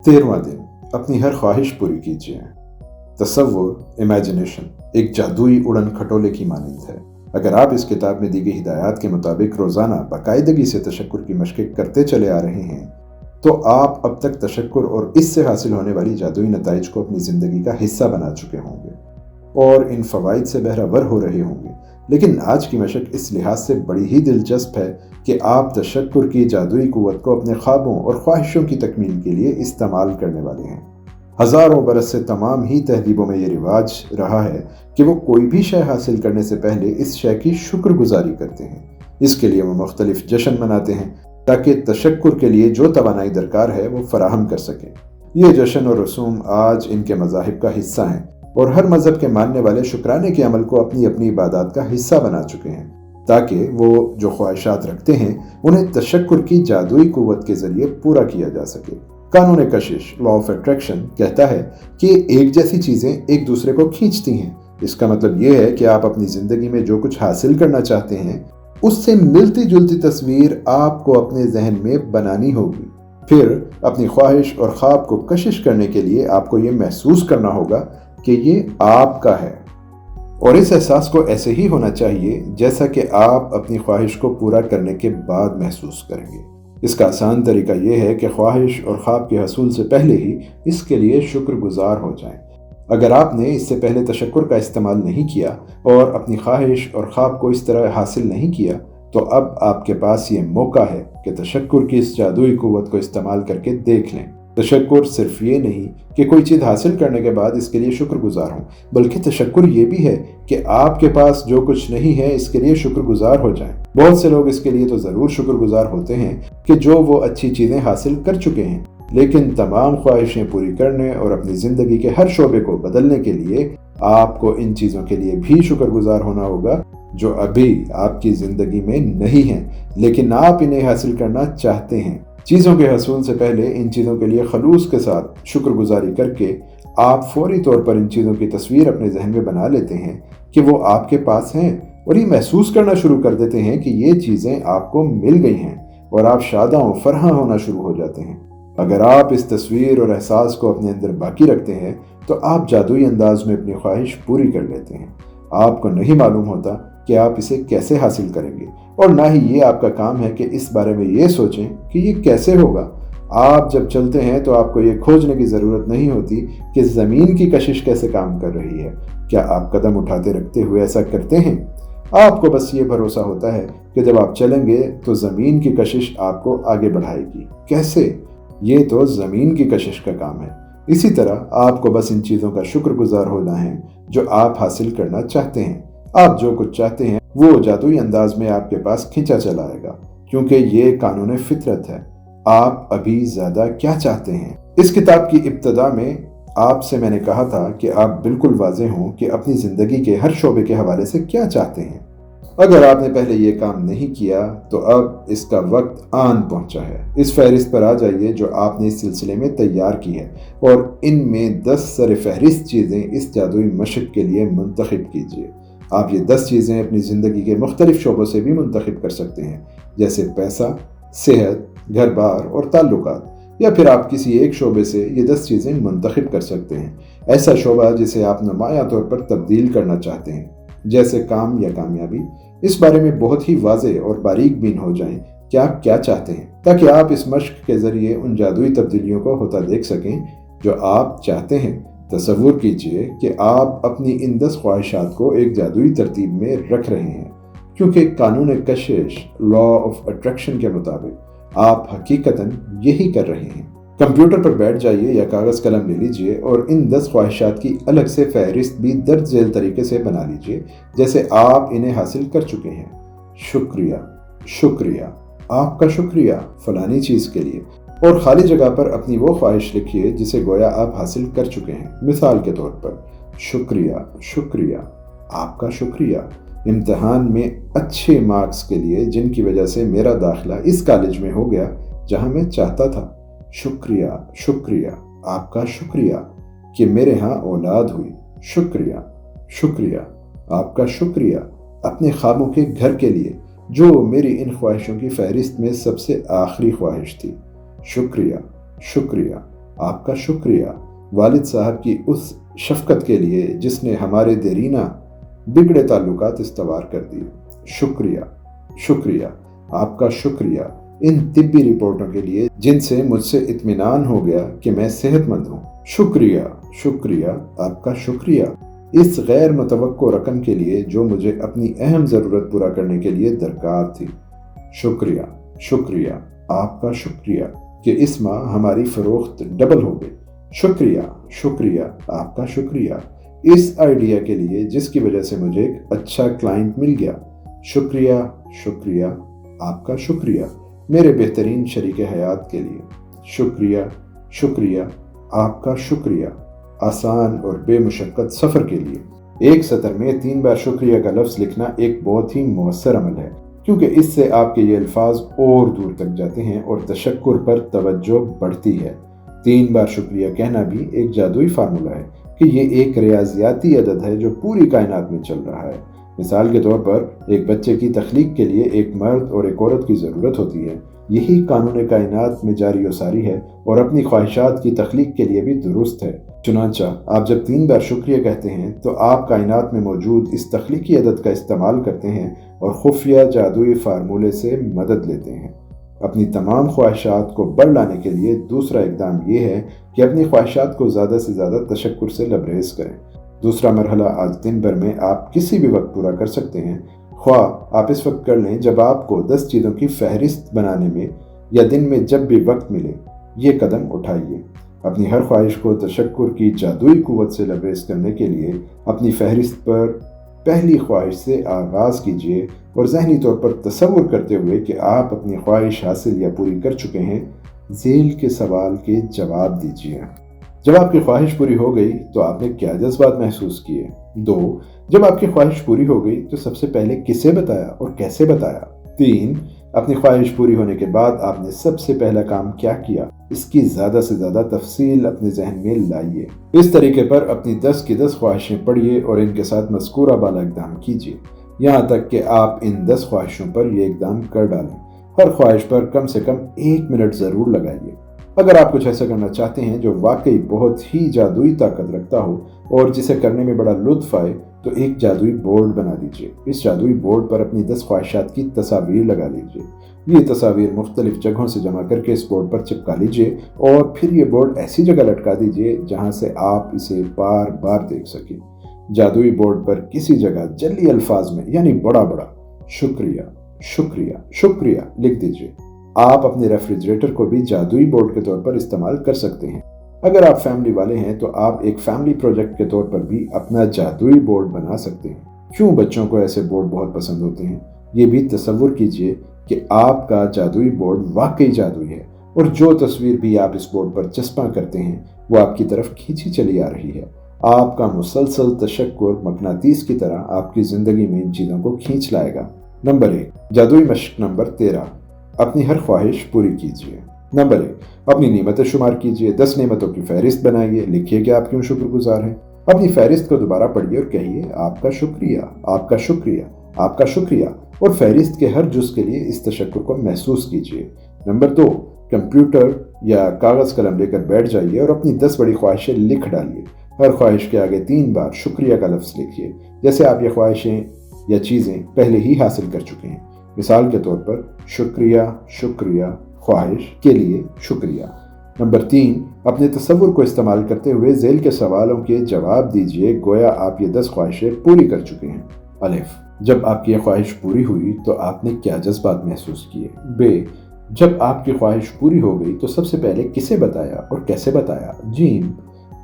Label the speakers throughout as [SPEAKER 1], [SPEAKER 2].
[SPEAKER 1] 13वां दिन, अपनी हर ख्वाहिश पूरी कीजिए। तसव्वुर, इमेजिनेशन एक जादुई उड़न खटोले की मानंद है। अगर आप इस किताब में दी गई हिदायत के मुताबिक रोज़ाना बाकायदगी से तशक्कुर की मशक़ें करते चले आ रहे हैं, तो आप अब तक तशक्कुर और इससे हासिल होने वाली जादुई नताइज को अपनी ज़िंदगी का हिस्सा बना चुके होंगे और इन फ़वाइद से बहरावर हो रहे होंगे। लेकिन आज की मशक़ इस लिहाज से बड़ी ही दिलचस्प है कि आप तशक्कुर की जादुई क़ुव्वत को अपने ख्वाबों और ख्वाहिशों की तकमील के लिए इस्तेमाल करने वाले हैं। हज़ारों बरस से तमाम ही तहज़ीबों में ये रिवाज रहा है कि वो कोई भी शय हासिल करने से पहले इस शय की शुक्रगुजारी करते हैं। इसके लिए वो मुख्तलिफ जश्न मनाते हैं ताकि तशक्कुर के लिए जो तवानाई दरकार है वो फराहम कर सकें। ये जश्न और रसूम आज इनके मज़ाहिब का हिस्सा हैं और हर मज़हब के मानने वाले शुक्राने के अमल को अपनी अपनी इबादत का हिस्सा बना चुके हैं ताकि वो जो ख्वाहिशात रखते हैं उन्हें तशक्कुर की जादुई क़ुव्वत के ज़रिए पूरा किया जा सके। कानून कशिश, लॉ ऑफ अट्रैक्शन, कहता है कि एक जैसी चीज़ें एक दूसरे को खींचती हैं। इसका मतलब ये है कि आप अपनी ज़िंदगी में जो कुछ हासिल करना चाहते हैं उससे मिलती जुलती तस्वीर आपको अपने जहन में बनानी होगी। फिर अपनी ख्वाहिश और ख्वाब को कशिश करने के लिए आपको ये महसूस करना होगा कि ये आपका है, और इस एहसास को ऐसे ही होना चाहिए जैसा कि आप अपनी ख्वाहिश को पूरा करने के बाद महसूस करेंगे। इसका आसान तरीका यह है कि ख्वाहिश और ख्वाब के हसूल से पहले ही इसके लिए शुक्रगुजार हो जाएं। अगर आपने इससे पहले तशक्कुर का इस्तेमाल नहीं किया और अपनी ख्वाहिश और ख्वाब को इस तरह हासिल नहीं किया, तो अब आपके पास ये मौका है कि तशक्कुर की इस जादुई क़ुव्वत को इस्तेमाल करके देख लें। तशक्कुर सिर्फ ये नहीं कि कोई चीज़ हासिल करने के बाद इसके लिए शुक्रगुजार हों, बल्कि तशक्कुर ये भी है कि आपके पास जो कुछ नहीं है इसके लिए शुक्रगुजार हो जाएं। बहुत से लोग इसके लिए तो ज़रूर शुक्रगुजार होते हैं कि जो वो अच्छी चीज़ें हासिल कर चुके हैं, लेकिन तमाम ख्वाहिशें पूरी करने और अपनी ज़िंदगी के हर शोबे को बदलने के लिए आपको इन चीज़ों के लिए भी शुक्रगुजार होना होगा जो अभी आपकी ज़िंदगी में नहीं हैं, लेकिन आप इन्हें हासिल करना चाहते हैं। चीज़ों के हसूल से पहले इन चीज़ों के लिए खलूस के साथ शुक्रगुजारी करके आप फौरी तौर पर इन चीज़ों की तस्वीर अपने जहन में बना लेते हैं कि वो आपके पास हैं और ये महसूस करना शुरू कर देते हैं कि ये चीज़ें आपको मिल गई हैं और आप शादा व फरहा होना शुरू हो जाते हैं। अगर आप इस तस्वीर और एहसास को अपने अंदर बाकी रखते हैं तो आप जादुई अंदाज में अपनी ख्वाहिश पूरी कर लेते हैं। आपको नहीं मालूम होता कि आप इसे कैसे हासिल करेंगे और ना ही ये आपका काम है कि इस बारे में ये सोचें कि ये कैसे होगा। आप जब चलते हैं तो आपको ये खोजने की ज़रूरत नहीं होती कि ज़मीन की कशिश कैसे काम कर रही है। क्या आप कदम उठाते रखते हुए ऐसा करते हैं? आपको बस ये भरोसा होता है कि जब आप चलेंगे तो ज़मीन की कशिश आपको आगे बढ़ाएगी। कैसे? ये तो ज़मीन की कशिश का काम है। इसी तरह आपको बस इन चीज़ों का शुक्रगुजार होना है जो आप हासिल करना चाहते हैं। आप जो कुछ चाहते हैं वो जादुई अंदाज में आपके पास खींचा चला आएगा, क्योंकि ये कानून फितरत है। आप अभी ज़्यादा क्या चाहते हैं? इस किताब की इब्तदा में आपसे मैंने कहा था कि आप बिल्कुल वाज़ेह हों कि अपनी ज़िंदगी के हर शोबे के हवाले से क्या चाहते हैं। अगर आपने पहले ये काम नहीं किया तो अब इसका वक्त आन पहुंचा है। इस फहरिस्त पर आ जाइए जो आपने इस सिलसिले में तैयार की है और इनमें 10 सर फहरिस्त चीज़ें इस जादुई मशक़ के लिए मुंतखब कीजिए। आप ये 10 चीज़ें अपनी ज़िंदगी के मुख्तलिफ शोबों से भी मुंतखब कर सकते हैं, जैसे पैसा, सेहत, घर बार और ताल्लुकात, या फिर आप किसी एक शोबे से ये 10 चीज़ें मुंतखब कर सकते हैं। ऐसा शोबा जिसे आप नुमायां तौर पर तब्दील करना चाहते हैं, जैसे काम या कामयाबी। इस बारे में बहुत ही वाज़ेह और बारीक बीन हो जाएं कि आप क्या चाहते हैं, ताकि आप इस मशक़ के ज़रिए उन जादुई तब्दीलियों को होता देख सकें जो आप चाहते हैं। तसव्वुर कीजिए कि आप अपनी इन 10 ख्वाहिशात को एक जादुई तरतीब में रख रहे हैं, क्योंकि कानून कशिश, लॉ ऑफ अट्रैक्शन के मुताबिक आप हकीकतन यही कर रहे हैं। कंप्यूटर पर बैठ जाइए या कागज़ कलम ले लीजिए और इन 10 ख्वाहिशात की अलग से फहरिस्त भी दर्ज झेल तरीके से बना लीजिए जैसे आप इन्हें हासिल कर चुके हैं। शुक्रिया, शुक्रिया, आपका शुक्रिया फलानी चीज़ के लिए, और खाली जगह पर अपनी वो ख्वाहिश लिखिए जिसे गोया आप हासिल कर चुके हैं। मिसाल के तौर पर, शुक्रिया, शुक्रिया, आपका शुक्रिया इम्तिहान में अच्छे मार्क्स के लिए जिनकी वजह से मेरा दाखिला इस कॉलेज में हो गया जहां मैं चाहता था। शुक्रिया, शुक्रिया, आपका शुक्रिया कि मेरे यहाँ औलाद हुई। शुक्रिया, शुक्रिया, आपका शुक्रिया अपने ख्वाबों के घर के लिए जो मेरी इन ख्वाहिशों की फहरिस्त में सबसे आखिरी ख्वाहिश थी। शुक्रिया, शुक्रिया, آپ کا شکریہ، والد صاحب کی اس شفقت کے لیے جس نے ہمارے دیرینہ بگڑے تعلقات استوار کر دیے۔ شکریہ، شکریہ، آپ کا شکریہ ان طبی رپورٹوں کے لیے جن سے مجھ سے اطمینان ہو گیا کہ میں صحت مند ہوں۔ شکریہ، شکریہ، آپ کا شکریہ اس غیر متوقع رقم کے لیے جو مجھے اپنی اہم ضرورت پورا کرنے کے لیے درکار تھی۔ شکریہ، شکریہ، آپ کا شکریہ کہ اس ماہ ہماری فروخت ڈبل ہو گئی۔ شکریہ، شکریہ، آپ کا شکریہ اس آئیڈیا کے لیے جس کی وجہ سے مجھے ایک اچھا کلائنٹ مل گیا۔ شکریہ، شکریہ، آپ کا شکریہ میرے بہترین شریک حیات کے لیے۔ شکریہ، شکریہ، آپ کا شکریہ آسان اور بے مشقت سفر کے لیے۔ ایک سطر میں 3 بار شکریہ کا لفظ لکھنا ایک بہت ہی مؤثر عمل ہے، کیونکہ اس سے آپ کے یہ الفاظ اور دور تک جاتے ہیں اور تشکر پر توجہ بڑھتی ہے۔ 3 بار شکریہ کہنا بھی ایک جادوئی فارمولہ ہے کہ یہ ایک ریاضیاتی عدد ہے جو پوری کائنات میں چل رہا ہے۔ مثال کے طور پر ایک بچے کی تخلیق کے لیے ایک مرد اور ایک عورت کی ضرورت ہوتی ہے۔ یہی قانون کائنات میں جاری و ساری ہے اور اپنی خواہشات کی تخلیق کے لیے بھی درست ہے۔ چنانچہ آپ جب 3 بار شکریہ کہتے ہیں تو آپ کائنات میں موجود اس تخلیقی عدد کا استعمال کرتے ہیں اور خفیہ جادوئی فارمولے سے مدد لیتے ہیں۔ اپنی تمام خواہشات کو بڑھ لانے کے لیے دوسرا اقدام یہ ہے کہ اپنی خواہشات کو زیادہ سے زیادہ تشکر سے لبریز کریں۔ دوسرا مرحلہ آج دن بھر میں آپ کسی بھی وقت پورا کر سکتے ہیں، خواہ آپ اس وقت کر لیں جب آپ کو 10 چیزوں کی فہرست بنانے میں یا دن میں جب بھی وقت ملے۔ یہ قدم اٹھائیے۔ اپنی ہر خواہش کو تشکر کی جادوئی قوت سے لبریز کرنے کے لیے اپنی فہرست پر پہلی خواہش سے آغاز کیجیے اور ذہنی طور پر تصور کرتے ہوئے کہ آپ اپنی خواہش حاصل یا پوری کر چکے ہیں، ذیل کے سوال کے جواب دیجیے۔ جب آپ کی خواہش پوری ہو گئی تو آپ نے کیا جذبات محسوس کیے؟ 2. جب آپ کی خواہش پوری ہو گئی تو سب سے پہلے کسے بتایا اور کیسے بتایا؟ 3. اپنی خواہش پوری ہونے کے بعد آپ نے سب سے پہلا کام کیا کیا؟ اس کی زیادہ سے زیادہ تفصیل اپنے ذہن میں لائیے۔ اس طریقے پر اپنی 10 کی 10 خواہشیں پڑھیے اور ان کے ساتھ مذکورہ بالا اقدام کیجیے، یہاں تک کہ آپ ان 10 خواہشوں پر یہ اقدام کر ڈالیں۔ ہر خواہش پر کم سے کم 1 منٹ ضرور لگائیے۔ اگر آپ کچھ ایسا کرنا چاہتے ہیں جو واقعی بہت ہی جادوئی طاقت رکھتا ہو اور جسے کرنے میں بڑا لطف آئے تو ایک جادوئی بورڈ بنا لیجیے۔ اس جادوئی بورڈ پر اپنی 10 خواہشات کی تصاویر لگا لیجیے۔ یہ تصاویر مختلف جگہوں سے جمع کر کے اس بورڈ پر چپکا لیجیے اور پھر یہ بورڈ ایسی جگہ لٹکا دیجیے جہاں سے آپ اسے بار بار دیکھ سکیں۔ جادوئی بورڈ پر کسی جگہ جلی الفاظ میں یعنی بڑا شکریہ، شکریہ، شکریہ لکھ دیجیے۔ آپ اپنے ریفریجریٹر کو بھی جادوئی بورڈ کے طور پر استعمال کر سکتے ہیں۔ اگر آپ فیملی والے ہیں تو آپ ایک فیملی پروجیکٹ کے طور پر بھی اپنا جادوئی بورڈ بنا سکتے ہیں۔ کیوں بچوں کو ایسے بورڈ بہت پسند ہوتے ہیں؟ یہ بھی تصور کیجئے کہ آپ کا جادوئی بورڈ واقعی جادوئی ہے اور جو تصویر بھی آپ اس بورڈ پر چسپاں کرتے ہیں وہ آپ کی طرف کھینچی چلی آ رہی ہے۔ آپ کا مسلسل تشکر مقناطیس کی طرح آپ کی زندگی میں ان چیزوں کو کھینچ لائے گا۔ نمبر 1، جادوئی مشق نمبر 13، اپنی ہر خواہش پوری کیجیے۔ نمبر 1، اپنی نعمتیں شمار کیجیے۔ 10 نعمتوں کی فہرست بنائیے، لکھیے کہ آپ کیوں شکر گزار ہیں۔ اپنی فہرست کو دوبارہ پڑھیے اور کہیے آپ کا شکریہ، آپ کا شکریہ، آپ کا شکریہ، اور فہرست کے ہر جز کے لیے اس تشکر کو محسوس کیجیے۔ نمبر 2، کمپیوٹر یا کاغذ قلم لے کر بیٹھ جائیے اور اپنی 10 بڑی خواہشیں لکھ ڈالیے۔ ہر خواہش کے آگے 3 بار شکریہ کا لفظ لکھیے، جیسے آپ یہ خواہشیں یا چیزیں پہلے ہی حاصل کر چکے ہیں۔ مثال کے طور پر شکریہ، شکریہ، خواہش کے لیے شکریہ۔ نمبر 3، اپنے تصور کو استعمال کرتے ہوئے ذیل کے سوالوں کے جواب دیجیے گویا آپ یہ 10 خواہشیں پوری کر چکے ہیں۔ الف، جب آپ کی یہ خواہش پوری ہوئی تو آپ نے کیا جذبات محسوس کیے؟ ب، جب آپ کی خواہش پوری ہو گئی تو سب سے پہلے کسے بتایا اور کیسے بتایا؟ ج،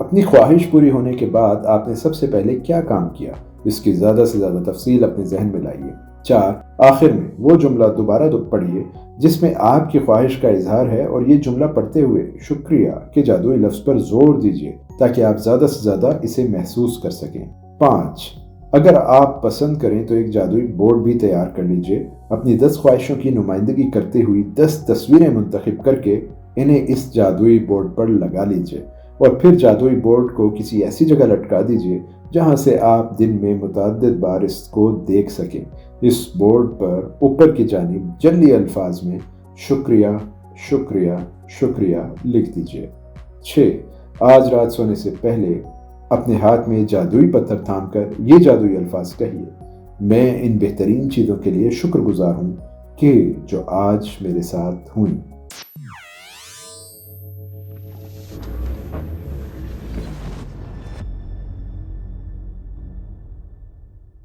[SPEAKER 1] اپنی خواہش پوری ہونے کے بعد آپ نے سب سے پہلے کیا کام کیا؟ اس کی زیادہ سے زیادہ تفصیل اپنے ذہن میں لائیے۔ 4، آخر میں وہ جملہ دوبارہ پڑھیے جس میں آپ کی خواہش کا اظہار ہے اور یہ جملہ پڑھتے ہوئے شکریہ کے جادوئی لفظ پر زور دیجیے تاکہ آپ زیادہ سے زیادہ اسے محسوس کر سکیں۔ 5، اگر آپ پسند کریں تو ایک جادوئی بورڈ بھی تیار کر لیجیے۔ اپنی 10 خواہشوں کی نمائندگی کرتے ہوئی 10 تصویریں منتخب کر کے انہیں اس جادوئی بورڈ پر لگا لیجیے اور پھر جادوئی بورڈ کو کسی ایسی جگہ لٹکا دیجیے جہاں سے آپ دن میں متعدد بار اس کو دیکھ سکیں۔ اس بورڈ پر اوپر کی جانب جلی الفاظ میں شکریہ، شکریہ، شکریہ لکھ دیجیے۔ 6. آج رات سونے سے پہلے اپنے ہاتھ میں جادوئی پتھر تھام کر یہ جادوئی الفاظ کہیے: میں ان بہترین چیزوں کے لیے شکر گزار ہوں کہ جو آج میرے ساتھ ہوئیں۔